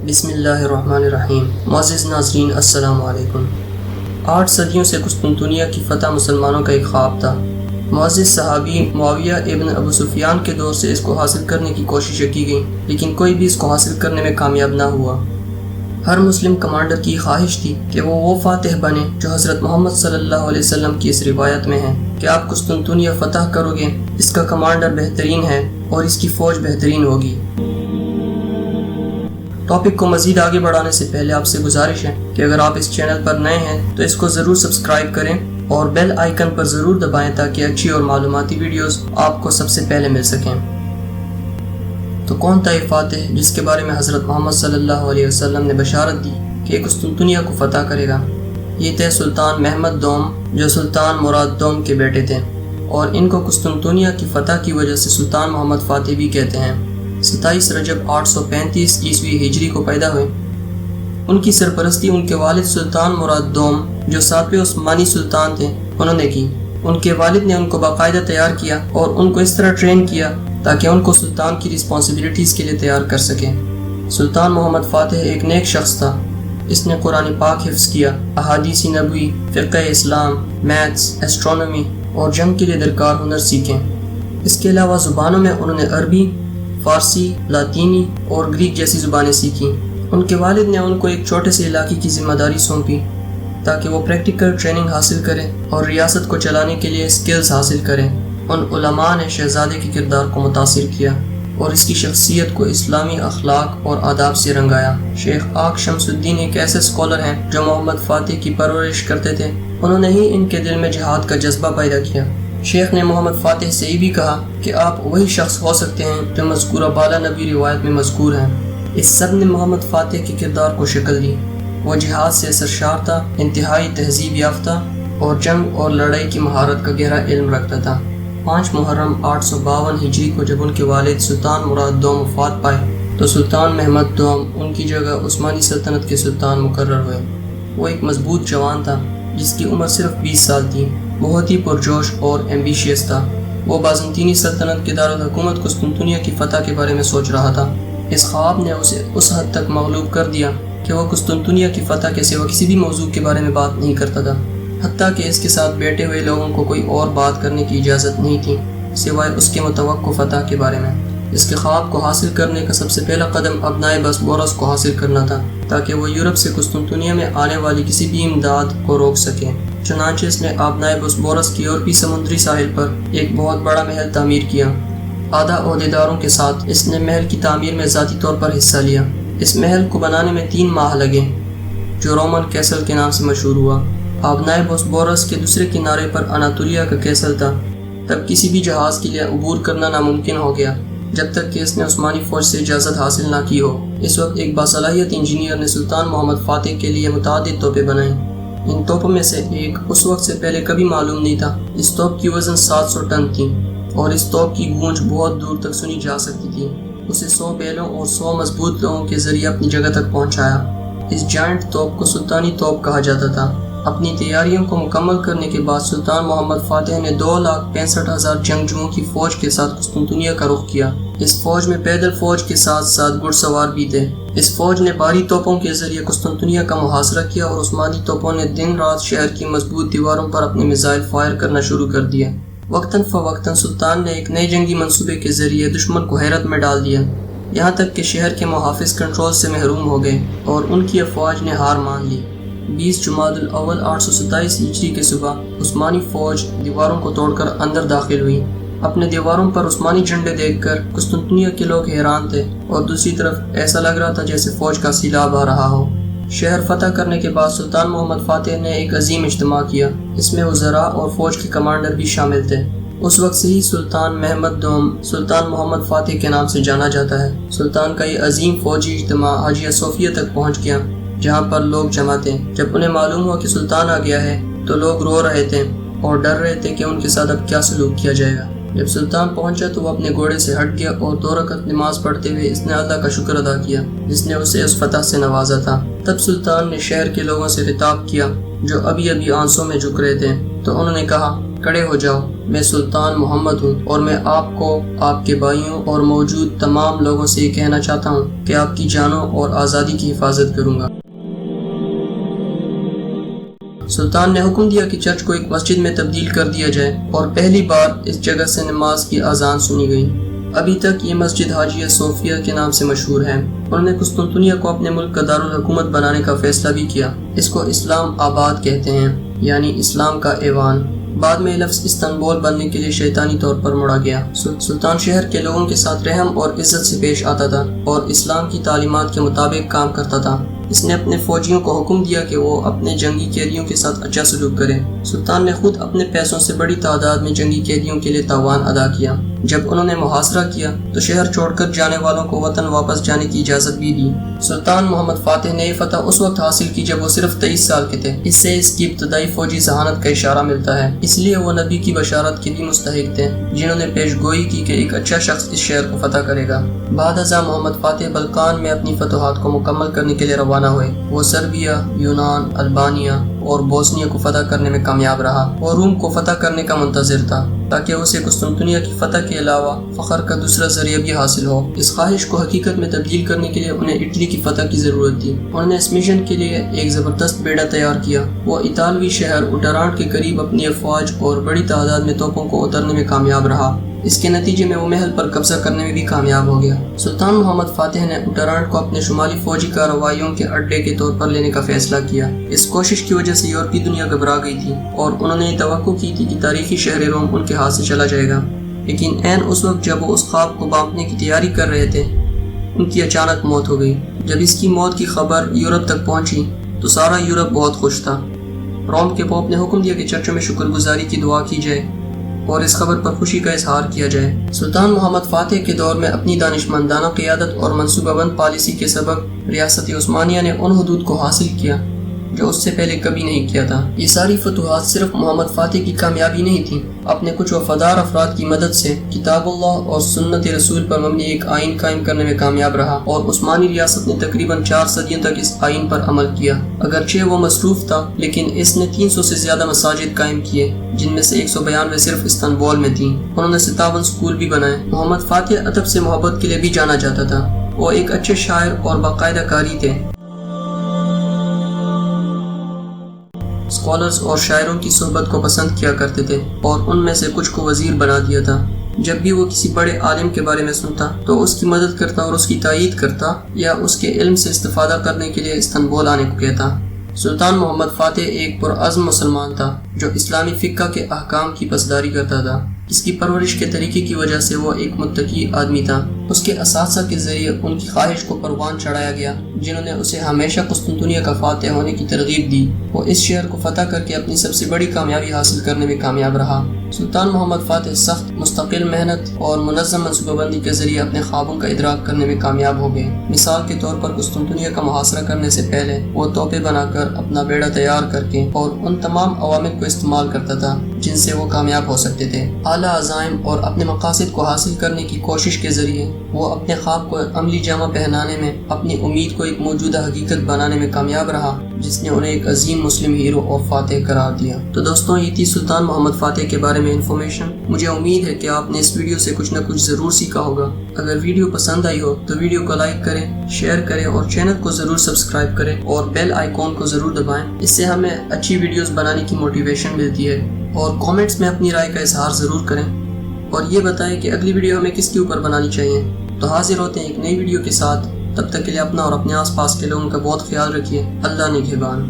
بسم اللہ الرحمن الرحیم۔ معزز ناظرین السلام علیکم۔ 8 صدیوں سے قسطنطنیہ کی فتح مسلمانوں کا ایک خواب تھا۔ معزز صحابی معاویہ ابن ابو سفیان کے دور سے اس کو حاصل کرنے کی کوششیں کی گئیں، لیکن کوئی بھی اس کو حاصل کرنے میں کامیاب نہ ہوا۔ ہر مسلم کمانڈر کی خواہش تھی کہ وہ فاتح بنے جو حضرت محمد صلی اللہ علیہ وسلم کی اس روایت میں ہے کہ آپ قسطنطنیہ فتح کرو گے، اس کا کمانڈر بہترین ہے اور اس کی فوج بہترین ہوگی۔ ٹاپک کو مزید آگے بڑھانے سے پہلے آپ سے گزارش ہے کہ اگر آپ اس چینل پر نئے ہیں تو اس کو ضرور سبسکرائب کریں اور بیل آئیکن پر ضرور دبائیں تاکہ اچھی اور معلوماتی ویڈیوز آپ کو سب سے پہلے مل سکیں۔ تو کون تھا یہ فاتح جس کے بارے میں حضرت محمد صلی اللہ علیہ وسلم نے بشارت دی کہ قسطنطنیہ کو فتح کرے گا؟ یہ تھے سلطان محمد دوم، جو سلطان مراد دوم کے بیٹے تھے، اور ان کو قسطنطنیہ کی فتح کی وجہ سے سلطان محمد فاتح بھی کہتے ہیں۔ 27 رجب 835 عیسوی ہجری کو پیدا ہوئے۔ ان کی سرپرستی ان کے والد سلطان مراد دوم، جو 7ویں عثمانی سلطان تھے، انہوں نے کی۔ ان کے والد نے ان کو باقاعدہ تیار کیا اور ان کو اس طرح ٹرین کیا تاکہ ان کو سلطان کی رسپانسبلٹیز کے لیے تیار کر سکیں۔ سلطان محمد فاتح ایک نیک شخص تھا۔ اس نے قرآن پاک حفظ کیا، احادیث نبوی، فقہ اسلام، میتھس، ایسٹرونومی اور جنگ کے لیے درکار ہنر سیکھیں۔ اس کے علاوہ زبانوں میں انہوں نے عربی، فارسی، لاطینی اور گریک جیسی زبانیں سیکھیں۔ ان کے والد نے ان کو ایک چھوٹے سے علاقے کی ذمہ داری سونپی تاکہ وہ پریکٹیکل ٹریننگ حاصل کریں اور ریاست کو چلانے کے لیے سکلز حاصل کریں۔ ان علماء نے شہزادے کے کردار کو متاثر کیا اور اس کی شخصیت کو اسلامی اخلاق اور آداب سے رنگایا۔ شیخ آق شمس الدین ایک ایسے اسکالر ہیں جو محمد فاتح کی پرورش کرتے تھے۔ انہوں نے ہی ان کے دل میں جہاد کا جذبہ پیدا کیا۔ شیخ نے محمد فاتح سے یہ بھی کہا کہ آپ وہی شخص ہو سکتے ہیں جو مذکورہ بالا نبی روایت میں مذکور ہیں۔ اس سب نے محمد فاتح کے کردار کو شکل دی۔ وہ جہاد سے سرشار تھا، انتہائی تہذیب یافتہ اور جنگ اور لڑائی کی مہارت کا گہرا علم رکھتا تھا۔ 5 محرم 852 ہجری کو جب ان کے والد سلطان مراد دوم وفات پائے تو سلطان محمد دوم ان کی جگہ عثمانی سلطنت کے سلطان مقرر ہوئے۔ وہ ایک مضبوط جوان تھا جس کی عمر صرف 20 سال تھی۔ بہت ہی پرجوش اور ایمبیشیس تھا۔ وہ بازنطینی سلطنت کے دارالحکومت قسطنطنیہ کی فتح کے بارے میں سوچ رہا تھا۔ اس خواب نے اسے اس حد تک مغلوب کر دیا کہ وہ قسطنطنیہ کی فتح کے سوا کسی بھی موضوع کے بارے میں بات نہیں کرتا تھا، حتیٰ کہ اس کے ساتھ بیٹھے ہوئے لوگوں کو کوئی اور بات کرنے کی اجازت نہیں تھی سوائے اس کے متوقع فتح کے بارے میں۔ اس کے خواب کو حاصل کرنے کا سب سے پہلا قدم ابنائے بسبورس کو حاصل کرنا تھا تاکہ وہ یورپ سے قسطنطنیہ میں آنے والی کسی بھی امداد کو روک سکے۔ چنانچہ اس نے ابنائے بسبورس کی یورپی سمندری ساحل پر ایک بہت بڑا محل تعمیر کیا۔ آدھا عہدیداروں کے ساتھ اس نے محل کی تعمیر میں ذاتی طور پر حصہ لیا۔ اس محل کو بنانے میں 3 ماہ لگے، جو رومن کیسل کے نام سے مشہور ہوا۔ ابنائے بسبورس کے دوسرے کنارے پر اناطولیہ کا کیسل تھا۔ تب کسی بھی جہاز کے لیے عبور کرنا ناممکن ہو گیا جب تک کہ اس نے عثمانی فوج سے اجازت حاصل نہ کی ہو۔ اس وقت ایک باصلاحیت انجینئر نے سلطان محمد فاتح کے لیے متعدد توپیں بنائیں۔ ان توپوں میں سے ایک اس وقت سے پہلے کبھی معلوم نہیں تھا۔ اس توپ کی وزن 700 ٹن تھی اور اس توپ کی گونج بہت دور تک سنی جا سکتی تھی۔ اسے 100 بیلوں اور 100 مضبوط لوگوں کے ذریعے اپنی جگہ تک پہنچایا۔ اس جائنٹ توپ کو سلطانی توپ کہا جاتا تھا۔ اپنی تیاریوں کو مکمل کرنے کے بعد سلطان محمد فاتح نے 2,65,000 جنگجوؤں کی فوج کے ساتھ قسطنطنیہ کا رخ کیا۔ اس فوج میں پیدل فوج کے ساتھ ساتھ گھڑ سوار بھی تھے۔ اس فوج نے بھاری توپوں کے ذریعے قسطنطنیہ کا محاصرہ کیا اور عثمانی توپوں نے دن رات شہر کی مضبوط دیواروں پر اپنے میزائل فائر کرنا شروع کر دیا۔ وقتاً فوقتاً سلطان نے ایک نئے جنگی منصوبے کے ذریعے دشمن کو حیرت میں ڈال دیا، یہاں تک کہ شہر کے محافظ کنٹرول سے محروم ہو گئے اور ان کی افواج نے ہار مان لی۔ 20 جمادی الاول 827 ہجری کے صبح عثمانی فوج دیواروں کو توڑ کر اندر داخل ہوئی۔ اپنے دیواروں پر عثمانی جھنڈے دیکھ کر قسطنطنیہ کے لوگ حیران تھے اور دوسری طرف ایسا لگ رہا تھا جیسے فوج کا سیلاب آ رہا ہو۔ شہر فتح کرنے کے بعد سلطان محمد فاتح نے ایک عظیم اجتماع کیا۔ اس میں وزراء اور فوج کے کمانڈر بھی شامل تھے۔ اس وقت سے ہی سلطان محمد دوم سلطان محمد فاتح کے نام سے جانا جاتا ہے۔ سلطان کا یہ عظیم فوجی اجتماع حاجیہ صوفیہ تک پہنچ گیا، جہاں پر لوگ جمع تھے۔ جب انہیں معلوم ہوا کہ سلطان آ گیا ہے تو لوگ رو رہے تھے اور ڈر رہے تھے کہ ان کے ساتھ اب کیا سلوک کیا جائے گا۔ جب سلطان پہنچا تو وہ اپنے گھوڑے سے ہٹ گیا اور 2 رکعت نماز پڑھتے ہوئے اس نے اللہ کا شکر ادا کیا جس نے اسے اس فتح سے نوازا تھا۔ تب سلطان نے شہر کے لوگوں سے خطاب کیا جو ابھی آنسوں میں جھک رہے تھے، تو انہوں نے کہا، کھڑے ہو جاؤ، میں سلطان محمد ہوں اور میں آپ کو، آپ کے بھائیوں اور موجود تمام لوگوں سے یہ کہنا چاہتا ہوں کہ آپ کی جانوں اور آزادی کی حفاظت کروں گا۔ سلطان نے حکم دیا کہ چرچ کو ایک مسجد میں تبدیل کر دیا جائے اور پہلی بار اس جگہ سے نماز کی اذان سنی گئی۔ ابھی تک یہ مسجد حاجیہ صوفیہ کے نام سے مشہور ہے۔ انہوں نے قسطنطنیہ کو اپنے ملک کا دارالحکومت بنانے کا فیصلہ بھی کیا۔ اس کو اسلام آباد کہتے ہیں، یعنی اسلام کا ایوان۔ بعد میں لفظ استنبول بننے کے لیے شیطانی طور پر موڑا گیا۔ سلطان شہر کے لوگوں کے ساتھ رحم اور عزت سے پیش آتا تھا اور اسلام کی تعلیمات کے مطابق کام کرتا تھا۔ اس نے اپنے فوجیوں کو حکم دیا کہ وہ اپنے جنگی قیدیوں کے ساتھ اچھا سلوک کریں۔ سلطان نے خود اپنے پیسوں سے بڑی تعداد میں جنگی قیدیوں کے لیے تاوان ادا کیا۔ جب انہوں نے محاصرہ کیا تو شہر چھوڑ کر جانے والوں کو وطن واپس جانے کی اجازت بھی دی۔ سلطان محمد فاتح نے یہ فتح اس وقت حاصل کی جب وہ صرف 23 سال کے تھے۔ اس سے اس کی ابتدائی فوجی ذہانت کا اشارہ ملتا ہے، اس لیے وہ نبی کی بشارت کے بھی مستحق تھے جنہوں نے پیش گوئی کی کہ ایک اچھا شخص اس شہر کو فتح کرے گا۔ بعد ازاں محمد فاتح بلقان میں اپنی فتوحات کو مکمل کرنے کے لیے روانہ ہوئے۔ وہ سربیا، یونان، البانیہ اور بوسنیا کو فتح کرنے میں کامیاب رہا اور روم کو فتح کرنے کا منتظر تھا تاکہ اسے قسطنطنیہ کی فتح کے علاوہ فخر کا دوسرا ذریعہ بھی حاصل ہو۔ اس خواہش کو حقیقت میں تبدیل کرنے کے لیے انہیں اٹلی کی فتح کی ضرورت تھی۔ انہوں نے اس مشن کے لیے ایک زبردست بیڑا تیار کیا۔ وہ اطالوی شہر اوٹرانٹ کے قریب اپنی افواج اور بڑی تعداد میں توپوں کو اترنے میں کامیاب رہا۔ اس کے نتیجے میں وہ محل پر قبضہ کرنے میں بھی کامیاب ہو گیا۔ سلطان محمد فاتح نے اوٹرانٹ کو اپنے شمالی فوجی کارروائیوں کے اڈے کے طور پر لینے کا فیصلہ کیا۔ اس کوشش کی وجہ سے یورپی دنیا گھبرا گئی تھی اور انہوں نے توقع کی تھی کہ تاریخی شہر روم ان کے ہاتھ سے چلا جائے گا، لیکن عین اس وقت جب وہ اس خواب کو بانٹنے کی تیاری کر رہے تھے، ان کی اچانک موت ہو گئی۔ جب اس کی موت کی خبر یورپ تک پہنچی تو سارا یورپ بہت خوش تھا۔ روم کے پوپ نے حکم دیا کہ چرچوں میں شکر گزاری کی دعا کی جائے اور اس خبر پر خوشی کا اظہار کیا جائے۔ سلطان محمد فاتح کے دور میں اپنی دانشمندانہ قیادت اور منصوبہ بند پالیسی کے سبب ریاست عثمانیہ نے ان حدود کو حاصل کیا جو اس سے پہلے کبھی نہیں کیا تھا۔ یہ ساری فتوحات صرف محمد فاتح کی کامیابی نہیں تھی، اپنے کچھ وفادار افراد کی مدد سے کتاب اللہ اور سنت رسول پر مبنی ایک آئین قائم کرنے میں کامیاب رہا اور عثمانی ریاست نے تقریباً 4 صدیوں تک اس آئین پر عمل کیا۔ اگرچہ وہ مصروف تھا لیکن اس نے 300 سے زیادہ مساجد قائم کیے، جن میں سے 192 صرف استنبول میں تھیں۔ انہوں نے 57 سکول بھی بنائے۔ محمد فاتح ادب سے محبت کے لیے بھی جانا جاتا تھا۔ وہ ایک اچھے شاعر اور باقاعدہ قاری تھے۔ اسکالرز اور شاعروں کی صحبت کو پسند کیا کرتے تھے اور ان میں سے کچھ کو وزیر بنا دیا تھا۔ جب بھی وہ کسی بڑے عالم کے بارے میں سنتا تو اس کی مدد کرتا اور اس کی تائید کرتا یا اس کے علم سے استفادہ کرنے کے لیے استنبول آنے کو کہتا۔ سلطان محمد فاتح ایک پرعزم مسلمان تھا جو اسلامی فقہ کے احکام کی پاسداری کرتا تھا۔ اس کی پرورش کے طریقے کی وجہ سے وہ ایک متقی آدمی تھا۔ اس کے اساتذہ کے ذریعے ان کی خواہش کو پروان چڑھایا گیا، جنہوں نے اسے ہمیشہ قسطنطنیہ کا فاتح ہونے کی ترغیب دی۔ وہ اس شہر کو فتح کر کے اپنی سب سے بڑی کامیابی حاصل کرنے میں کامیاب رہا۔ سلطان محمد فاتح سخت مستقل محنت اور منظم منصوبہ بندی کے ذریعے اپنے خوابوں کا ادراک کرنے میں کامیاب ہو گئے۔ مثال کے طور پر قسطنطنیہ کا محاصرہ کرنے سے پہلے وہ توپیں بنا کر اپنا بیڑا تیار کر کے اور ان تمام عوامل کو استعمال کرتا تھا جن سے وہ کامیاب ہو سکتے تھے۔ اعلیٰ عزائم اور اپنے مقاصد کو حاصل کرنے کی کوشش کے ذریعے وہ اپنے خواب کو عملی جامہ پہنانے میں، اپنی امید کو ایک موجودہ حقیقت بنانے میں کامیاب رہا، جس نے انہیں ایک عظیم مسلم ہیرو اور فاتح قرار دیا۔ تو دوستوں، یہ تھی سلطان محمد فاتح کے بارے میں انفارمیشن۔ مجھے امید ہے کہ آپ نے اس ویڈیو سے کچھ نہ کچھ ضرور سیکھا ہوگا۔ اگر ویڈیو پسند آئی ہو تو ویڈیو کو لائک کریں، شیئر کریں اور چینل کو ضرور سبسکرائب کریں اور بیل آئیکن کو ضرور دبائیں۔ اس سے ہمیں اچھی ویڈیوز بنانے کی موٹیویشن ملتی ہے۔ اور کامنٹس میں اپنی رائے کا اظہار ضرور کریں اور یہ بتائیں کہ اگلی ویڈیو ہمیں کس کے اوپر بنانی چاہیے۔ تو حاضر ہوتے ہیں ایک نئی ویڈیو کے ساتھ، تب تک کے لیے اپنا اور اپنے آس پاس کے لوگوں کا بہت خیال رکھیے۔ اللہ نگہبان۔